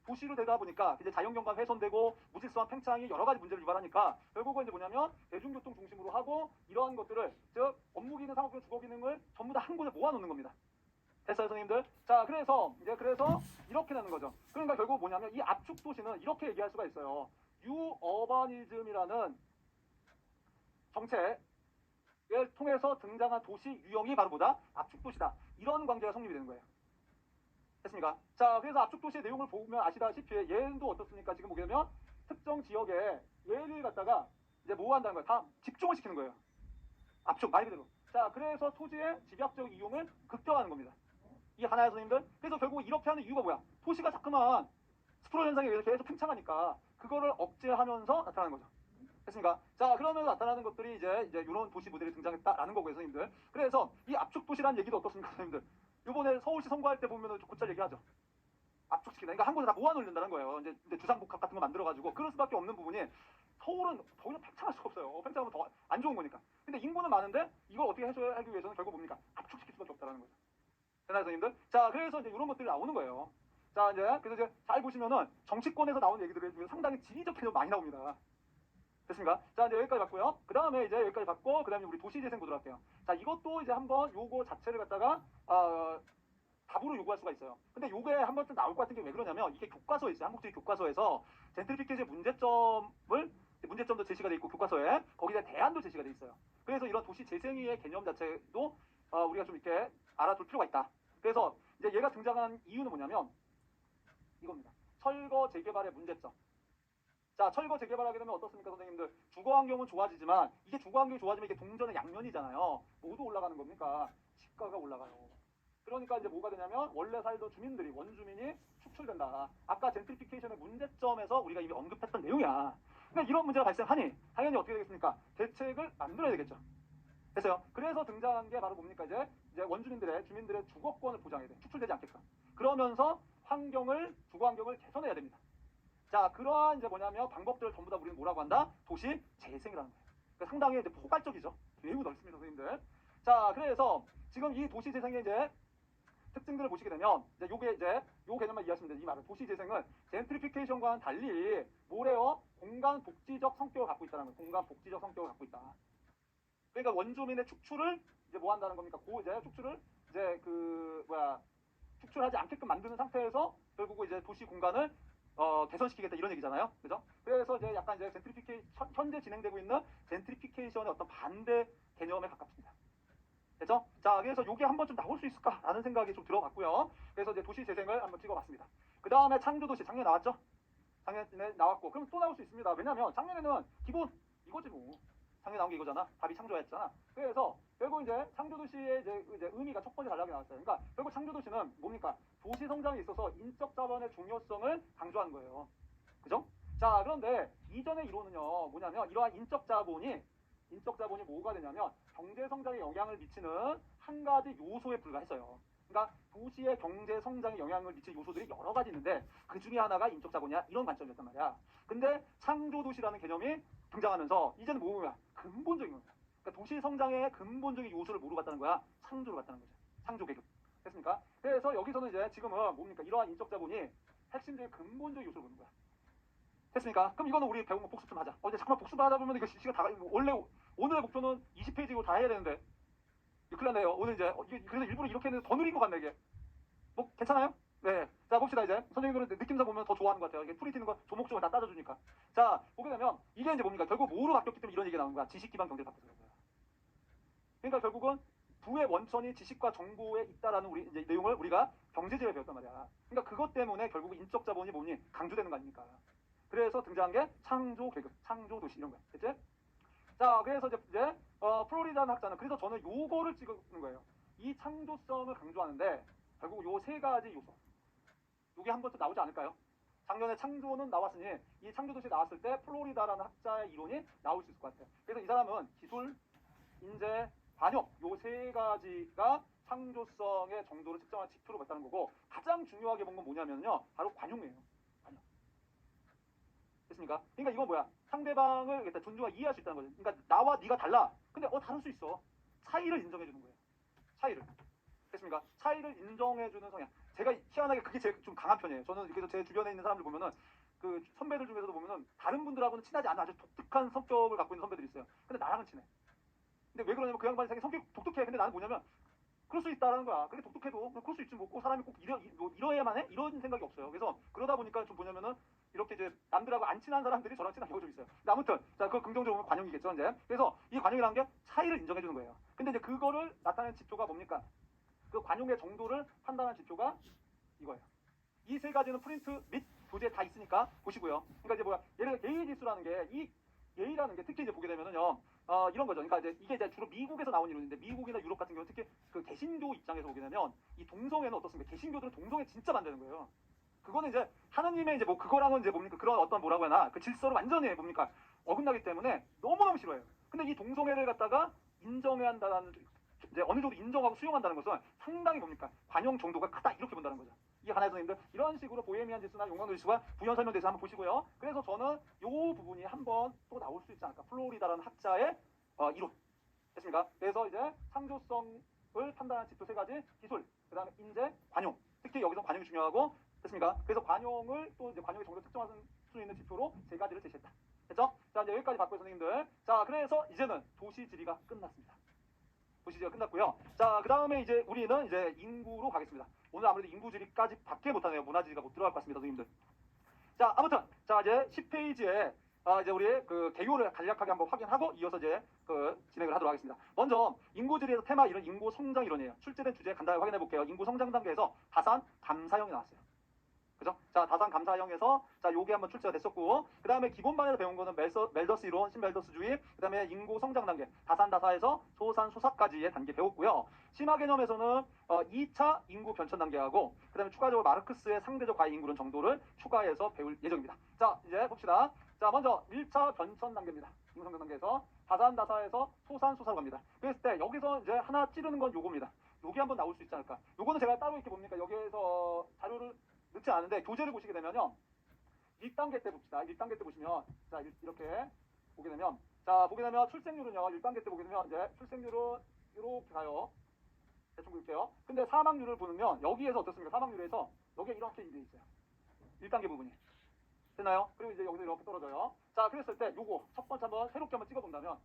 도시로 되다 보니까 이제 자연경관 훼손되고 무질서한 팽창이 여러 가지 문제를 유발하니까 결국은 이제 뭐냐면 대중교통 중심으로 하고 이러한 것들을 즉 업무 기능, 상업 기능, 주거 기능을 전부 다 한 곳에 모아놓는 겁니다. 됐어요, 선생님들? 자, 그래서 이렇게 되는 거죠. 그러니까 결국 뭐냐면 이 압축 도시는 이렇게 얘기할 수가 있어요. 뉴어바니즘이라는 정책을 통해서 등장한 도시 유형이 바로 뭐다? 압축 도시다. 이런 관계가 성립이 되는 거예요. 됐습니까? 자, 그래서 압축도시의 내용을 보면 아시다시피 얘도 어떻습니까? 지금 보게 되면 특정 지역에 얘를 갖다가 이제 뭐 한다는 거예요? 다 집중을 시키는 거예요. 압축, 말 그대로. 자, 그래서 토지의 집약적 이용을 극대화하는 겁니다. 이게 하나의 선생님들? 그래서 결국 이렇게 하는 이유가 뭐야? 도시가 자꾸만 스프롤 현상에 의해서 계속 팽창하니까 그거를 억제하면서 나타나는 거죠. 됐습니까? 자, 그러면서 나타나는 것들이 이제 이런 도시 모델이 등장했다라는 거고요, 선생님들. 그래서 이 압축 도시라는 얘기도 어떻습니까, 선생님들? 이번에 서울시 선거할 때 보면은 곧잘 얘기하죠. 압축시키다. 그러니까 한 곳에 다 모아놓는다는 거예요. 이제 주상복합 같은 거 만들어가지고 그럴 수밖에 없는 부분이 서울은 더 이상 팽창할 수가 없어요. 팽창하면 더 안 좋은 거니까. 근데 인구는 많은데 이걸 어떻게 해소하기 위해서는 결국 뭡니까? 압축시킬 수밖에 없다는 거죠. 되나요, 선생님들? 자, 그래서 이제 이런 것들이 나오는 거예요. 자, 그래서 이제 잘 보시면은 정치권에서 나오는 얘기들이 상당히 진위적 개념 많이 나옵니다. 됐습니까? 자, 이제 여기까지 봤고요. 그 다음에 이제 여기까지 봤고, 그 다음에 우리 도시재생 보도록 할게요. 자, 이것도 이제 한번 요거 자체를 갖다가, 답으로 요구할 수가 있어요. 근데 요게 한 번쯤 나올 것 같은 게 왜 그러냐면, 이게 교과서에 있어요. 한국주의 교과서에서 젠트리피케이션의 문제점도 제시가 돼 있고, 교과서에 거기에 대안도 제시가 돼 있어요. 그래서 이런 도시 재생의 개념 자체도 우리가 좀 이렇게 알아둘 필요가 있다. 그래서 이제 얘가 등장한 이유는 뭐냐면, 이겁니다. 철거 재개발의 문제점. 자, 철거 재개발하게 되면 어떻습니까, 선생님들? 주거 환경은 좋아지지만 이게 주거 환경이 좋아지면 이게 동전의 양면이잖아요. 모두 올라가는 겁니까? 시가가 올라가요. 그러니까 이제 뭐가 되냐면 원래 살던 주민들이 원주민이 축출된다. 아까 젠트리피케이션의 문제점에서 우리가 이미 언급했던 내용이야. 그러니까 이런 문제가 발생하니 당연히 어떻게 되겠습니까? 대책을 만들어야 되겠죠. 됐어요. 그래서 등장한 게 바로 뭡니까? 이제 주민들의 주거권을 보장해야 돼. 축출되지 않게끔. 그러면서 주거 환경을 개선해야 됩니다. 자, 그러한 이제 뭐냐면 방법들을 전부 다 우리는 뭐라고 한다? 도시 재생이라는 거예요. 그러니까 상당히 이제 포괄적이죠. 매우 넓습니다, 선생님들. 자, 그래서 지금 이 도시 재생의 이제 특징들을 보시게 되면 요 개념만 이해하시면 돼요. 이 말은 도시 재생은 젠트리피케이션과는 달리 뭐래요? 공간 복지적 성격을 갖고 있다는 거예요. 공간 복지적 성격을 갖고 있다. 그러니까 원주민의 축출을 이제 뭐 한다는 겁니까? 축출을 축출하지 않게끔 만드는 상태에서 결국 이제 도시 공간을 개선시키겠다 이런 얘기잖아요. 그죠? 그래서 이제 약간 이제 현재 진행되고 있는 젠트리피케이션의 어떤 반대 개념에 가깝습니다. 됐죠? 자, 그래서 요게 한번 좀 나올 수 있을까라는 생각이 좀 들어봤고요. 그래서 이제 도시 재생을 한번 찍어봤습니다. 그 다음에 창조도시 작년에 나왔죠? 작년에 나왔고, 그럼 또 나올 수 있습니다. 왜냐면 작년에는 기본 이거지 뭐. 작년에 나온 게 이거잖아. 답이 창조였잖아. 그래서 결국 이제 창조도시의 이제 의미가 첫 번째 단락에 나왔어요. 그러니까 결국 창조도시는 뭡니까? 도시 성장에 있어서 인적 자본의 중요성을 강조하는 거예요. 그죠? 자, 그런데 이전의 이론은요, 뭐냐면 이러한 인적 자본이 뭐가 되냐면 경제 성장에 영향을 미치는 한 가지 요소에 불과했어요. 그러니까 도시의 경제 성장에 영향을 미치는 요소들이 여러 가지 있는데 그 중에 하나가 인적 자본이야, 이런 관점이었단 말이야. 근데 창조 도시라는 개념이 등장하면서 이제는 뭐야? 근본적인 거야. 그러니까 도시 성장의 근본적인 요소를 뭐로 갖다는 거야? 창조로 갖다는 거죠. 창조 계급. 됐습니까? 그래서 여기서는 이제 지금은 뭡니까? 이러한 인적 자본이 핵심적인 근본적인 요소를 보는 거야. 됐습니까? 그럼 이거는 우리 배운 거 복습 좀 하자. 이제 잠깐만 복습 하다 보면 이거 시간 다 원래 오늘의 목표는 20페이지고 다 해야 되는데 큰일 났네요. 오늘 이제 그래서 일부러 이렇게 했는데 더 느린 것 같네 이게. 뭐 괜찮아요? 네. 자 봅시다 이제. 선생님들은 느낌상 보면 더 좋아하는 것 같아요. 이게 풀이 튀는 거 조목조목 다 따져주니까. 자 보게 되면 이게 이제 뭡니까? 결국 뭐로 바뀌었기 때문에 이런 얘기가 나오는 거야. 지식 기반 경제를 바뀌어서 그런 거야. 그러니까 결국은 부의 원천이 지식과 정보에 있다라는 우리 이제 내용을 우리가 경제지에 배웠단 말이야. 그러니까 그것 때문에 결국 인적 자본이 뭐니 강조되는 거 아닙니까? 그래서 등장한 게 창조 계급, 창조 도시 이런 거야. 됐지? 자, 그래서 이제 플로리다는 학자는 그래서 저는 요거를 찍는 거예요. 이 창조성을 강조하는데 결국 요 세 가지 요소. 요게 한 번쯤 나오지 않을까요? 작년에 창조는 나왔으니 이 창조도시 나왔을 때 플로리다라는 학자의 이론이 나올 수 있을 것 같아요. 그래서 이 사람은 기술, 인재, 관용 요 세 가지가 창조성의 정도를 측정한 지표로 봤다는 거고 가장 중요하게 본 건 뭐냐면요. 바로 관용이에요. 관용. 됐습니까? 그러니까 이건 뭐야? 상대방을 일단 존중하고 이해할 수 있다는 거죠. 그러니까 나와 네가 달라. 근데 다를 수 있어. 차이를 인정해 주는 거예요. 차이를. 됐습니까? 차이를 인정해 주는 성향. 제가 희한하게 그게 제일 좀 강한 편이에요. 저는 그래서 제 주변에 있는 사람들 보면은 그 선배들 중에서도 보면은 다른 분들하고는 친하지 않은 아주 독특한 성격을 갖고 있는 선배들이 있어요. 근데 나랑은 친해. 근데 왜 그러냐면 그 양반이 자기 성격이 독특해. 근데 나는 뭐냐면 그럴 수 있다라는 거야. 그게 독특해도 그럴 수 있지 뭐 꼭 사람이 꼭 이러야만 해? 이런 생각이 없어요. 그래서 그러다 보니까 좀 뭐냐면은 이렇게 이제 남들하고 안 친한 사람들이 저랑 친한 경우가 좀 있어요. 근데 아무튼 자, 그 긍정적으로 보면 관용이겠죠, 이제. 그래서 이 관용이라는 게 차이를 인정해 주는 거예요. 근데 이제 그거를 나타내는 지표가 뭡니까? 그 관용의 정도를 판단하는 지표가 이거예요. 이 세 가지는 프린트 및 교재에 다 있으니까 보시고요. 그러니까 이제 뭐야? 예를 들어 예의 지수라는 게 이 예의라는 게 특히 이제 보게 되면은요. 이런 거죠. 그러니까 이제 이게 이제 주로 미국에서 나온 이론인데 미국이나 유럽 같은 경우는 특히 그 개신교 입장에서 보게 되면 이 동성애는 어떻습니까? 개신교들은 동성애 진짜 반대는 거예요. 그거는 이제 하나님의 이제 뭐 그거랑은 이제 뭡니까? 그런 어떤 뭐라고 해나 그 질서를 완전히 뭡니까? 어긋나기 때문에 너무너무 싫어해요. 근데 이 동성애를 갖다가 인정해야 한다는 이제 어느 정도 인정하고 수용한다는 것은 상당히 뭡니까? 관용 정도가 크다 이렇게 본다는 거죠. 이 하나의 선생님들 이런 식으로 보헤미안 지수나 용광로 지수가 부연 설명돼서 한번 보시고요. 그래서 저는 이 부분이 한번 또 나올 수 있지 않을까? 플로리다라는 학자의 이론 됐습니까? 그래서 이제 창조성을 판단하는 지표 세 가지 기술, 그다음에 인재, 관용. 특히 여기서 관용이 중요하고 됐습니까? 그래서 관용을 또 이제 관용의 정도 측정할 수 있는 지표로 세 가지를 제시했다. 됐죠? 자 이제 여기까지 봤고요, 선생님들. 자 그래서 이제는 도시지리가 끝났습니다. 도시지리가 끝났고요. 자 그 다음에 이제 우리는 이제 인구로 가겠습니다. 오늘 아무래도 인구지리까지 밖에 못하네요. 문화지리가 못 들어갈 것 같습니다, 선생님들. 자 아무튼 자 이제 10페이지에 이제 우리 그 개요를 간략하게 한번 확인하고 이어서 이제 그 진행을 하도록 하겠습니다. 먼저 인구지리에서 테마 이론 인구 성장 이론이에요. 출제된 주제 간단하게 확인해 볼게요. 인구 성장 단계에서 다산 감사형이 나왔어요. 그죠? 자 다산 감사형에서 자 요게 한번 출제가 됐었고 그 다음에 기본반에서 배운 거는 멜더스 이론, 신멜더스주의, 그 다음에 인구 성장 단계, 다산 다사에서 소산 소사까지의 단계 배웠고요. 심화 개념에서는 2차 인구 변천 단계하고 그 다음에 추가적으로 마르크스의 상대적 과잉 인구론 정도를 추가해서 배울 예정입니다. 자 이제 봅시다. 자 먼저 1차 변천 단계입니다. 인구 성장 단계에서 다산 다사에서 소산 소사로 갑니다. 그랬을 때 여기서 이제 하나 찌르는 건 요겁니다. 요게 한번 나올 수 있지 않을까? 요거는 제가 따로 이렇게 봅니까? 여기에서 자료를 넣지 않은데 교재를 보시게 되면요. 1단계 때 봅시다. 1단계 때 보시면 자 이렇게 보게 되면 자 보게 되면 출생률은요. 1단계 때 보게 되면 이제 출생률은 이렇게 가요. 대충 볼게요. 근데 사망률을 보면 여기에서 어떻습니까? 사망률에서 여기에 이렇게 돼 있어요. 1단계 부분이. 됐나요? 그리고 이제 여기서 이렇게 떨어져요. 자 그랬을 때 요거 첫 번째 한번 새롭게 한번 찍어본다면 요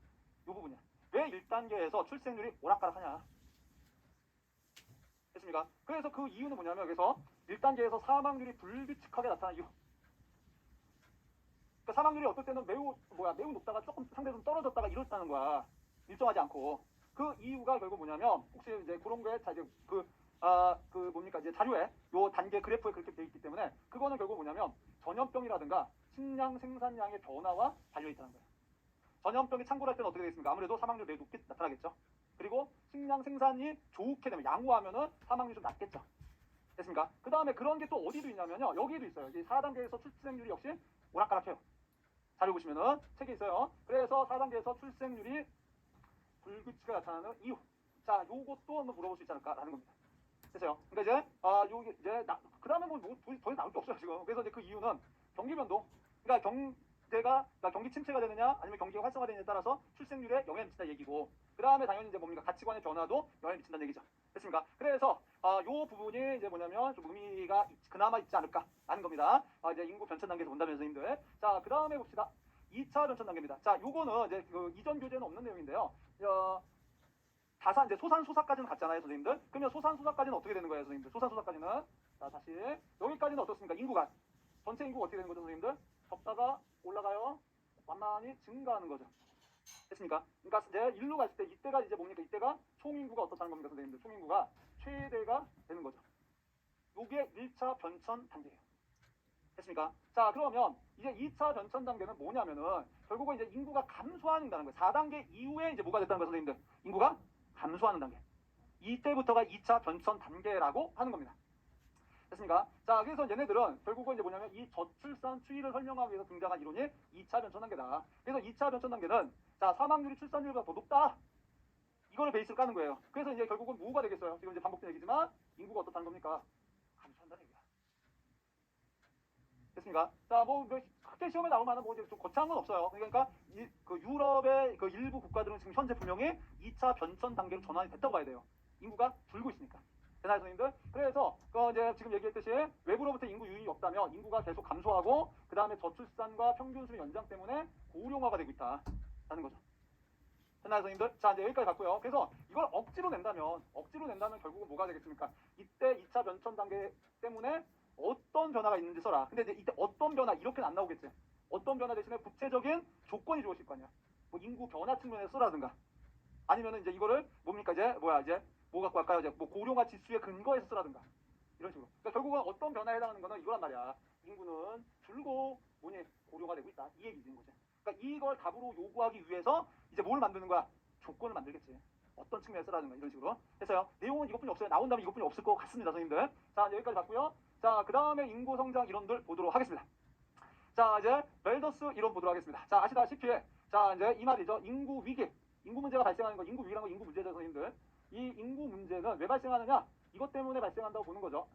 부분이야. 왜 1단계에서 출생률이 오락가락하냐? 됐습니까? 그래서 그 이유는 뭐냐면 여기서 1단계에서 사망률이 불규칙하게 나타난 이유. 그러니까 사망률이 어떨 때는 매우 높다가 조금 상대적으로 떨어졌다가 이렇다는 거야. 일정하지 않고. 그 이유가 결국 뭐냐면 혹시 이제 그런 거에 자 이제 그 뭡니까 이제 자료에 요 단계 그래프에 그렇게 돼 있기 때문에 그거는 결국 뭐냐면 전염병이라든가 식량 생산량의 변화와 달려 있다는 거예요. 전염병이 창궐할 때는 어떻게 되겠습니까? 아무래도 사망률이 매우 높게 나타나겠죠. 그리고 식량 생산이 좋게 되면 양호하면은 사망률이 좀 낮겠죠. 됐습니까? 그 다음에 그런 게 또 어디도 있냐면요. 여기도 있어요. 이 4단계에서 출생률이 역시 오락가락해요. 자료 보시면은 책에 있어요. 그래서 4단계에서 출생률이 불규칙하게 나타나는 이유. 자, 요것도 한번 물어볼 수 있지 않을까라는 겁니다. 됐어요. 그러니까 이제 요게 이제 그 다음에 뭐 더 이상 나올 게 없어요 지금. 그래서 이제 그 이유는 경기 변동. 그러니까 그러니까 경기 침체가 되느냐 아니면 경기가 활성화되느냐에 따라서 출생률에 영향을 미친다 얘기고. 그 다음에 당연히 이제 뭡니까 가치관의 변화도 영향을 미친다는 얘기죠. 됐습니까? 그래서 요 부분이 이제 뭐냐면 좀 의미가 그나마 있지 않을까라는 겁니다. 이제 인구 변천 단계에서 본다면서 님들. 자, 그 다음에 봅시다. 2차 변천 단계입니다. 자, 요거는 이제 그 이전 교재는 없는 내용인데요. 다산 이제 소산소사까지는 갔잖아요, 선생님들. 그러면 소산소사까지는 어떻게 되는 거예요, 선생님들? 소산소사까지는 자 다시 여기까지는 어떻습니까? 인구가 전체 인구가 어떻게 되는 거죠, 선생님들? 적다가 올라가요. 완만히 증가하는 거죠. 됐습니까? 그러니까 이제 일로 갔을 때 이때가 이제 뭡니까? 이때가 총인구가 어떻다는 겁니까, 선생님들? 총인구가 최대가 되는 거죠. 요게 1차 변천 단계예요. 됐습니까? 자, 그러면 이제 2차 변천 단계는 뭐냐면은 결국은 이제 인구가 감소한다는 거예요. 4단계 이후에 이제 뭐가 됐다는 거예요, 선생님들? 인구가 감소하는 단계. 이때부터가 2차 변천 단계라고 하는 겁니다. 됐습니까? 자, 그래서 얘네들은 결국은 이제 뭐냐면 이 저출산 추이를 설명하기 위해서 등장한 이론이 2차 변천 단계다. 그래서 2차 변천 단계는 자, 사망률이 출산율보다 더 높다. 이거를 베이스로 까는 거예요. 그래서 이제 결국은 뭐가 되겠어요? 지금 이제 반복된 얘기지만 인구가 어떻다는 겁니까? 감소한다는 얘기야. 됐습니까? 자, 뭐 크게 시험에 나올 만한 뭐 좀 거창한 건 없어요. 그러니까 그 유럽의 그 일부 국가들은 지금 현재 분명히 2차 변천 단계로 전환이 됐다고 봐야 돼요. 인구가 줄고 있으니까. 되나요, 선생님들? 그래서 이제 지금 얘기했듯이 외부로부터 인구 유입이 없다면 인구가 계속 감소하고 그 다음에 저출산과 평균 수명 연장 때문에 고령화가 되고 있다라는 거죠. 되나요, 선생님들? 자, 이제 여기까지 갔고요. 그래서 이걸 억지로 낸다면 결국은 뭐가 되겠습니까? 이때 2차 변천 단계 때문에 어떤 변화가 있는지 써라. 근데 이제 이때 어떤 변화 이렇게는 안 나오겠지. 어떤 변화 대신에 구체적인 조건이 주어질 거 아니야. 뭐 인구 변화 측면에서 써라든가. 아니면은 이제 이거를 뭡니까 이제 뭐 갖고 할까요? 이제 뭐 고령화 지수의 근거에서 쓰라든가. 이런 식으로. 그러니까 결국은 어떤 변화에 해당하는 거는 이거란 말이야. 인구는 줄고 고령화 되고 있다. 이 얘기인 거지. 그러니까 이걸 답으로 요구하기 위해서 이제 뭘 만드는 거야? 조건을 만들겠지. 어떤 측면에서 쓰라든가 이런 식으로. 했어요. 내용은 이것뿐이 없어요. 나온다면 이것뿐이 없을 것 같습니다, 선생님들. 자, 여기까지 봤고요. 자, 그 다음에 인구 성장 이론들 보도록 하겠습니다. 자, 이제 멜더스 이론 보도록 하겠습니다. 자, 아시다시피 자, 이제 이 말이죠. 인구 위기. 인구 문제가 발생하는 거, 인구 위기라는 거 인구 문제죠, 선생님들. 이 인구 문제는 왜 발생하느냐? 이것 때문에 발생한다고 보는 거죠.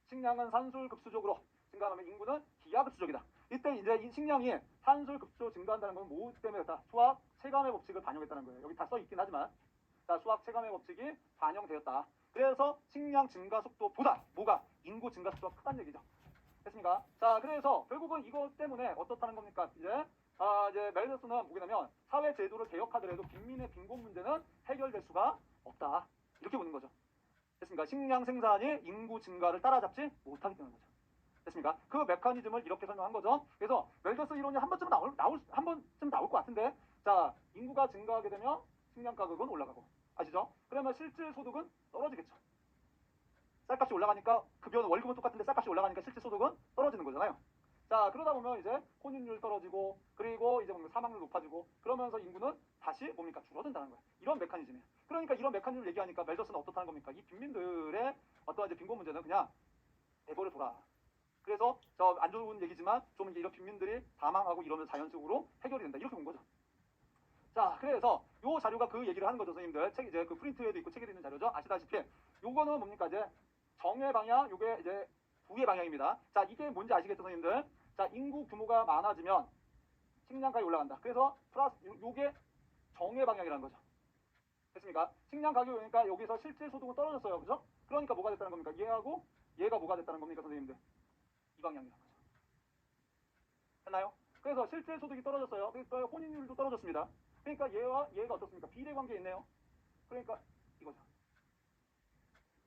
식량은 산술급수적으로 증가하면 인구는 기하급수적이다. 이때 이제 이 식량이 산술급수적으로 증가한다는 건 뭐 때문에 그렇다? 수학 체감의 법칙을 반영했다는 거예요. 여기 다 써 있긴 하지만 자, 수학 체감의 법칙이 반영되었다. 그래서 식량 증가 속도보다 뭐가 인구 증가 속도가 크다는 얘기죠. 됐습니까? 자, 그래서 결국은 이것 때문에 어떻다는 겁니까? 이제 멜더스는 뭐냐면 사회 제도를 개혁하더라도 빈민의 빈곤 문제는 해결될 수가 없다. 이렇게 보는 거죠. 됐습니까? 식량 생산이 인구 증가를 따라잡지 못하기 때문인 거죠. 됐습니까? 그 메커니즘을 이렇게 설명한 거죠. 그래서 멜더스 이론이 한 번쯤 나올 것 같은데, 자, 인구가 증가하게 되면 식량 가격은 올라가고, 아시죠? 그러면 실질 소득은 떨어지겠죠. 쌀값이 올라가니까 급여는 월급은 똑같은데 쌀값이 올라가니까 실질 소득은 떨어지는 거잖아요. 자, 그러다 보면 이제 혼인율 떨어지고 그리고 이제 사망률 높아지고 그러면서 인구는 다시 뭡니까 줄어든다는 거예요. 이런 메커니즘이에요. 그러니까 이런 메커니즘을 얘기하니까 멜더스는 어떻다는 겁니까? 이 빈민들의 어떤 이제 빈곤 문제는 그냥 내버려 둬라. 그래서 저 안 좋은 얘기지만 좀 이제 이런 빈민들이 사망하고 이러면 자연적으로 해결이 된다. 이렇게 본 거죠. 자, 그래서 요 자료가 그 얘기를 하는 거죠, 선생님들. 책 이제 그 프린트에도 있고 책에도 있는 자료죠. 아시다시피 요거는 뭡니까 이제 정의 방향, 요게 이제 부의 방향입니다. 자, 이게 뭔지 아시겠죠, 선생님들? 자, 인구 규모가 많아지면 식량가격이 올라간다. 그래서 플러스 요게 정의 방향이라는 거죠. 됐습니까? 식량 가격이 오니까 여기서 실질 소득은 떨어졌어요. 그죠? 그러니까 뭐가 됐다는 겁니까? 얘하고 얘가 뭐가 됐다는 겁니까, 선생님들? 이 방향이라는 거죠. 했나요? 그래서 실질 소득이 떨어졌어요. 그러니까 혼인율도 떨어졌습니다. 그러니까 얘와 얘가 어떻습니까? 비례 관계에 있네요. 그러니까 이거죠.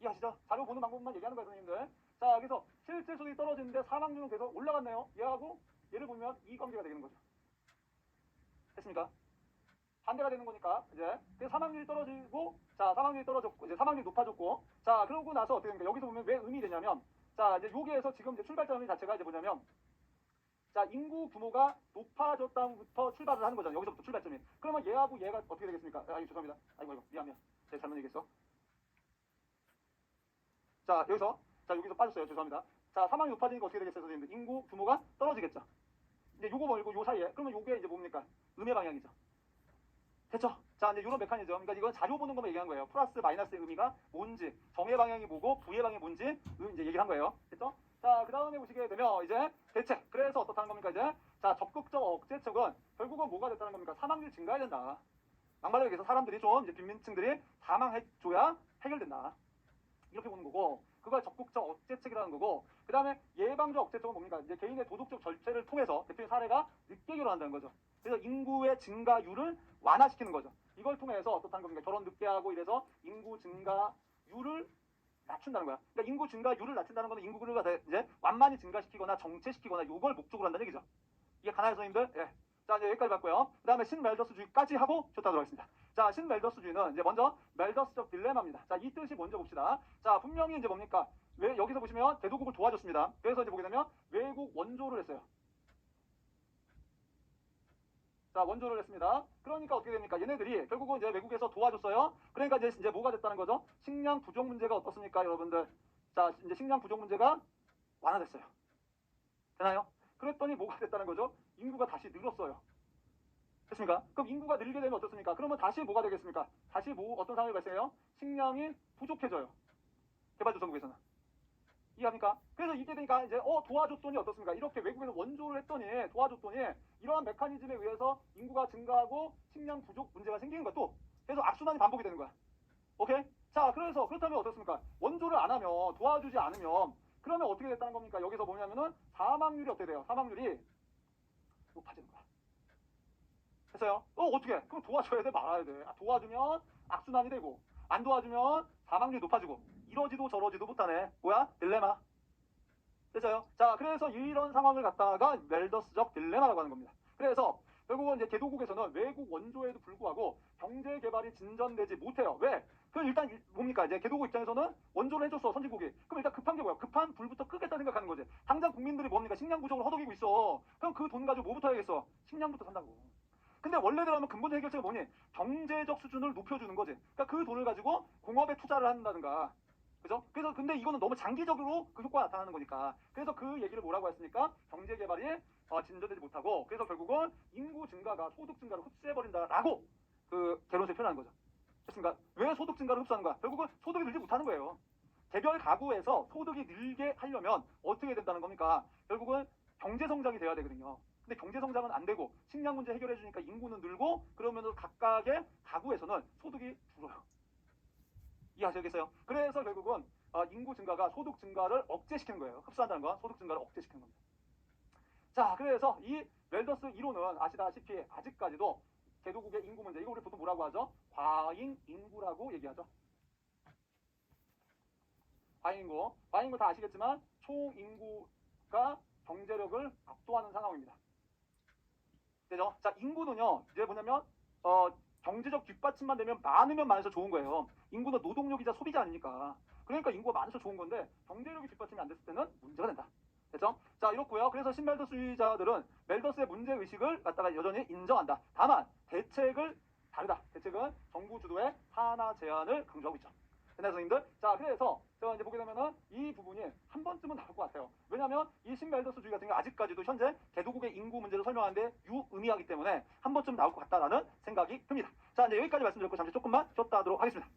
이해하시죠? 자료 보는 방법만 얘기하는 거예요, 선생님들. 자, 그래서 실질 소득이 떨어지는데 사망률은 계속 올라갔네요. 얘하고 얘를 보면 이 관계가 되는 거죠. 됐습니까? 반대가 되는 거니까 이제 사망률이 떨어지고 자, 사망률이 떨어졌고 이제 사망률이 높아졌고 자, 그러고 나서 어떻게 됩니까? 여기서 보면 왜 의미 되냐면 자, 이제 여기에서 지금 이제 출발점 자체가 이제 뭐냐면 자, 인구 규모가 높아졌다부터 출발을 하는 거잖아요. 여기서부터 출발점이. 그러면 얘하고 얘가 어떻게 되겠습니까? 죄송합니다. 이거 미안해요. 제가 잘못 얘기했어. 자, 여기서 빠졌어요. 죄송합니다. 자, 사망이 높아지니까 어떻게 되겠어요, 선생님들? 인구 규모가 떨어지겠죠. 이제 요거 말고 요 사이에, 그러면 요게 이제 뭡니까? 음의 방향이죠. 됐죠? 자, 이제 이런 메커니즘. 그러니까 이건 자료 보는 것만 얘기한 거예요. 플러스 마이너스의 의미가 뭔지, 정의 방향이 뭐고 부의 방향이 뭔지 이제 얘기를 한 거예요. 됐죠? 자, 그 다음에 보시게 되면 이제 대책. 그래서 어떻다는 겁니까, 이제? 자, 적극적 억제책은 결국은 뭐가 됐다는 겁니까? 사망률 증가해야 된다. 막말로 얘기해서 사람들이 좀 이제 빈민층들이 사망해줘야 해결된다. 이렇게 보는 거고, 그걸 적극적 억제책이라는 거고, 그 다음에 예방적 억제책은 뭡니까? 이제 개인의 도덕적 절제를 통해서 대표적인 사례가 늦게 결혼한다는 거죠. 그래서 인구의 증가율을 완화시키는 거죠. 이걸 통해서 어떻다는 겁니까? 결혼 늦게 하고 이래서 인구 증가율을 낮춘다는 거야. 그러니까 인구 증가율을 낮춘다는 거는 인구를 이제 완만히 증가시키거나 정체시키거나 이걸 목적으로 한다는 얘기죠. 이게 가나요, 선생님들? 예. 자, 이제 여기까지 봤고요. 그 다음에 신멜더스주의까지 하고 좋다도록 하겠습니다. 자, 신멜더스주의는 이제 먼저 멜더스적 딜레마입니다. 자, 이 뜻이 먼저 봅시다. 자, 분명히 이제 뭡니까? 왜 여기서 보시면 개도국을 도와줬습니다. 그래서 이제 보게 되면 외국 원조를 했어요. 자, 원조를 했습니다. 그러니까 어떻게 됩니까? 얘네들이 결국은 이제 외국에서 도와줬어요. 그러니까 이제 뭐가 됐다는 거죠? 식량 부족 문제가 어떻습니까, 여러분들? 자, 이제 식량 부족 문제가 완화됐어요. 되나요? 그랬더니 뭐가 됐다는 거죠? 인구가 다시 늘었어요. 됐습니까? 그럼 인구가 늘게 되면 어떻습니까? 그러면 다시 뭐가 되겠습니까? 다시 어떤 상황이 발생해요? 식량이 부족해져요. 개발도상국에서는. 이해합니까? 그래서 이게 되니까 이제 도와줬더니 어떻습니까? 이렇게 외국에서 원조를 했더니 도와줬더니 이러한 메커니즘에 의해서 인구가 증가하고 식량 부족 문제가 생기는 것도 계속 악순환이 반복이 되는 거야. 오케이? 자, 그래서 그렇다면 어떻습니까? 원조를 안 하면 도와주지 않으면 그러면 어떻게 됐다는 겁니까? 여기서 보냐면은 사망률이 어떻게 돼요? 사망률이 높아지는 거야. 됐어요? 어떻게? 그럼 도와줘야 돼? 말아야 돼? 도와주면 악순환이 되고 안 도와주면 사망률이 높아지고 이러지도 저러지도 못하네. 뭐야? 딜레마. 됐어요? 자, 그래서 이런 상황을 갖다가 멜더스적 딜레마라고 하는 겁니다. 그래서 결국은 이제 개도국에서는 외국 원조에도 불구하고 경제 개발이 진전되지 못해요. 왜? 그럼 일단 뭡니까? 이제 개도국 입장에서는 원조를 해줬어, 선진국이. 그럼 일단 급한 게 뭐야? 급한 불부터 끄겠다 생각하는 거지. 당장 국민들이 뭡니까? 식량 부족을 허덕이고 있어. 그럼 그 돈 가지고 뭐부터 해야겠어? 식량부터 산다고. 근데 원래대로 면 근본적 해결책은 뭐니? 경제적 수준을 높여주는 거지. 그러니까 그 돈을 가지고 공업에 투자를 한다든가. 그죠? 그래서 근데 이거는 너무 장기적으로 그 효과가 나타나는 거니까. 그래서 그 얘기를 뭐라고 했습니까? 경제 개발이 진전되지 못하고 그래서 결국은 인구 증가가 소득 증가를 흡수해버린다라고 그 개론을 표현하는 거죠. 됐습니까? 왜 소득 증가를 흡수하는 거야? 결국은 소득이 늘지 못하는 거예요. 개별 가구에서 소득이 늘게 하려면 어떻게 된다는 겁니까? 결국은 경제 성장이 돼야 되거든요. 근데 경제 성장은 안 되고 식량 문제 해결해 주니까 인구는 늘고 그러면 각각의 가구에서는 소득이 줄어요. 이해하시겠어요? 그래서 결국은 인구 증가가 소득 증가를 억제시키는 거예요. 흡수한다는 건 소득 증가를 억제시키는 겁니다. 자, 그래서 이 멜더스 이론은 아시다시피 아직까지도 개도국의 인구 문제, 이거 우리 보통 뭐라고 하죠? 과잉 인구라고 얘기하죠. 과잉 인구. 과잉 인구 다 아시겠지만 총 인구가 경제력을 압도하는 상황입니다. 되죠? 자, 인구는요, 이제 뭐냐면 경제적 뒷받침만 되면 많으면 많아서 좋은 거예요. 인구는 노동력이자 소비자 아닙니까? 그러니까 인구가 많아서 좋은 건데 경제력이 뒷받침이 안 됐을 때는 문제가 된다. 됐죠? 자, 이렇고요. 그래서 신멜더스주의자들은 멜더스의 문제의식을 갖다가 여전히 인정한다. 다만 대책을 다르다. 대책은 정부 주도의 하나 제한을 강조하고 있죠. 됐나요, 선생님들? 자, 그래서 제가 이제 보게 되면은 이 부분이 한 번쯤은 나올 것 같아요. 왜냐하면 이 신멜더스주의 같은 게 아직까지도 현재 개도국의 인구 문제를 설명하는데 유의미하기 때문에 한 번쯤 나올 것 같다라는 생각이 듭니다. 자, 이제 여기까지 말씀드렸고 잠시 조금만 쉬었다 하도록 하겠습니다.